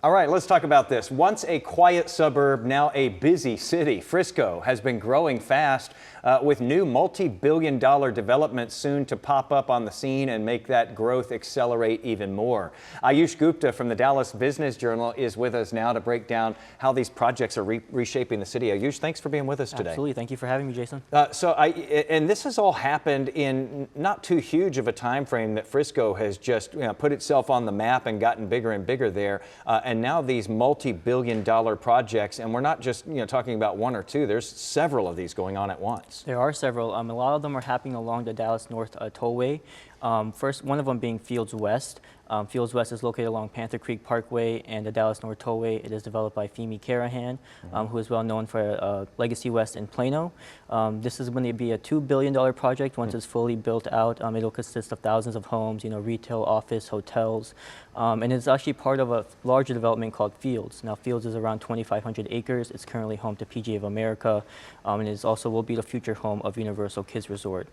All right, let's talk about this. Once a quiet suburb, now a busy city. Frisco has been growing fast with new multi-billion-dollar developments soon to pop up on the scene and make that growth accelerate even more. Ayush Gupta from the Dallas Business Journal is with us now to break down how these projects are reshaping the city. Ayush, thanks for being with us today. Absolutely. Thank you for having me, Jason. And this has all happened in not too huge of a time frame that Frisco has just put itself on the map and gotten bigger and bigger there. And now these multi-billion-dollar projects, and we're not just talking about one or two. There's several of these going on at once. There are several. A lot of them are happening along the Dallas North Tollway. First, one of them being Fields West. Fields West is located along Panther Creek Parkway and the Dallas North Tollway. It is developed by Femi Carahan, who is well known for Legacy West in Plano. This is going to be a $2 billion project once it's fully built out. It'll consist of thousands of homes, retail, office, hotels, and it's actually part of a larger development called Fields. Now, Fields is around 2,500 acres. It's currently home to PGA of America, and it also will be the future home of Universal Kids Resort.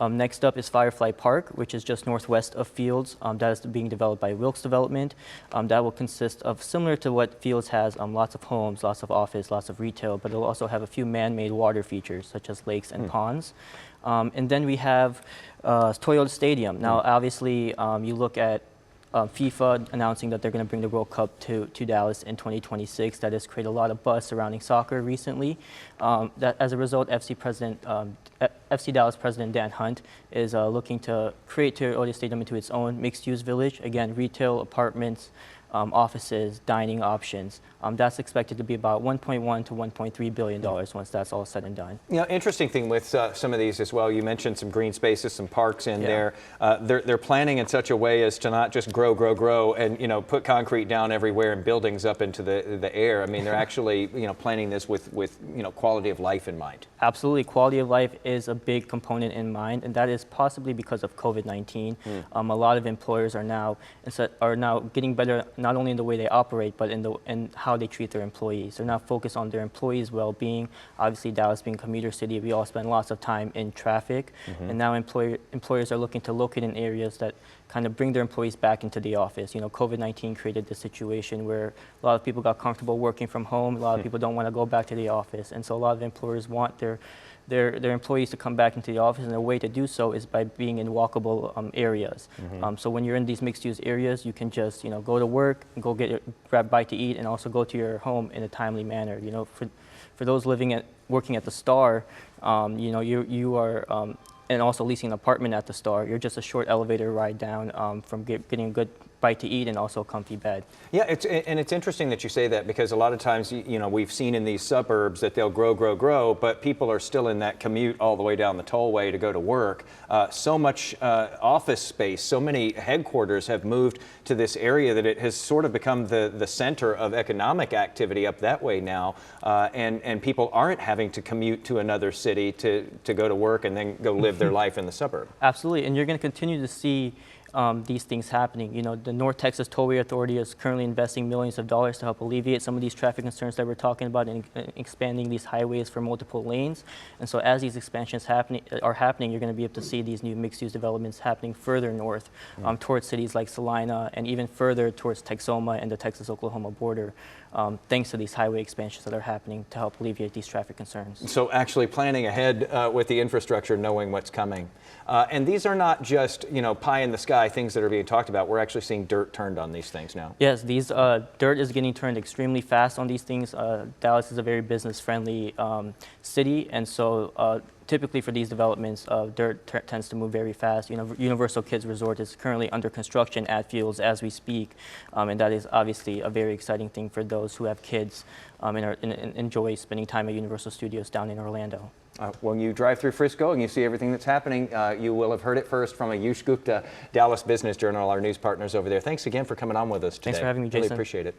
Next up is Firefly Park, which is just northwest of Fields. That is being developed by Wilkes Development. That will consist of, similar to what Fields has, lots of homes, lots of office, lots of retail, but it'll also have a few man-made water features such as lakes and ponds. And then we have Toyota Stadium. Now, obviously, you look at FIFA announcing that they're going to bring the World Cup to Dallas in 2026. That has created a lot of buzz surrounding soccer recently. That, as a result, FC Dallas President Dan Hunt is looking to create Toyota Stadium into its own mixed-use village. Again, retail, apartments, offices, dining options. That's expected to be about $1.1 to $1.3 billion once that's all said and done. Interesting thing with some of these as well, you mentioned some green spaces, some parks in there. They're planning in such a way as to not just grow and put concrete down everywhere and buildings up into the air. I mean, they're actually planning this with quality of life in mind. Absolutely, quality of life is a big component in mind, and that is possibly because of COVID-19. A lot of employers are now getting better, not only in the way they operate, but in how they treat their employees. They're now focused on their employees' well-being. Obviously, Dallas being a commuter city, we all spend lots of time in traffic, and now employers are looking to locate in areas that kind of bring their employees back into the office. COVID-19 created this situation where a lot of people got comfortable working from home. A lot of people don't want to go back to the office, and so a lot of employers want their employees to come back into the office, and the way to do so is by being in walkable areas. So when you're in these mixed-use areas, you can just go to work, and go grab a bite to eat, and also go to your home in a timely manner. For those working at the Star, you are and also leasing an apartment at the Star, you're just a short elevator ride down from getting a good bite to eat and also a comfy bed. Yeah, it's interesting that you say that, because a lot of times, we've seen in these suburbs that they'll grow, but people are still in that commute all the way down the tollway to go to work. So much office space, so many headquarters have moved to this area that it has sort of become the center of economic activity up that way now, and people aren't having to commute to another city to go to work and then go live their life in the suburb. Absolutely, and you're going to continue to see these things happening. The North Texas Tollway Authority is currently investing millions of dollars to help alleviate some of these traffic concerns that we're talking about, and expanding these highways for multiple lanes. And so as these expansions are happening, you're going to be able to see these new mixed-use developments happening further north, towards cities like Salina, and even further towards Texoma and the Texas-Oklahoma border, thanks to these highway expansions that are happening to help alleviate these traffic concerns. So actually planning ahead with the infrastructure, knowing what's coming. And these are not just, pie in the sky things that are being talked about. We're actually seeing dirt turned on these things now. Yes, these dirt is getting turned extremely fast on these things. Dallas is a very business-friendly city, and so typically for these developments, dirt tends to move very fast. Universal Kids Resort is currently under construction at Fields as we speak, and that is obviously a very exciting thing for those who have kids and enjoy spending time at Universal Studios down in Orlando. When you drive through Frisco and you see everything that's happening, you will have heard it first from Ayush Gupta, Dallas Business Journal, our news partners over there. Thanks again for coming on with us today. Thanks for having me, Jason. Really appreciate it.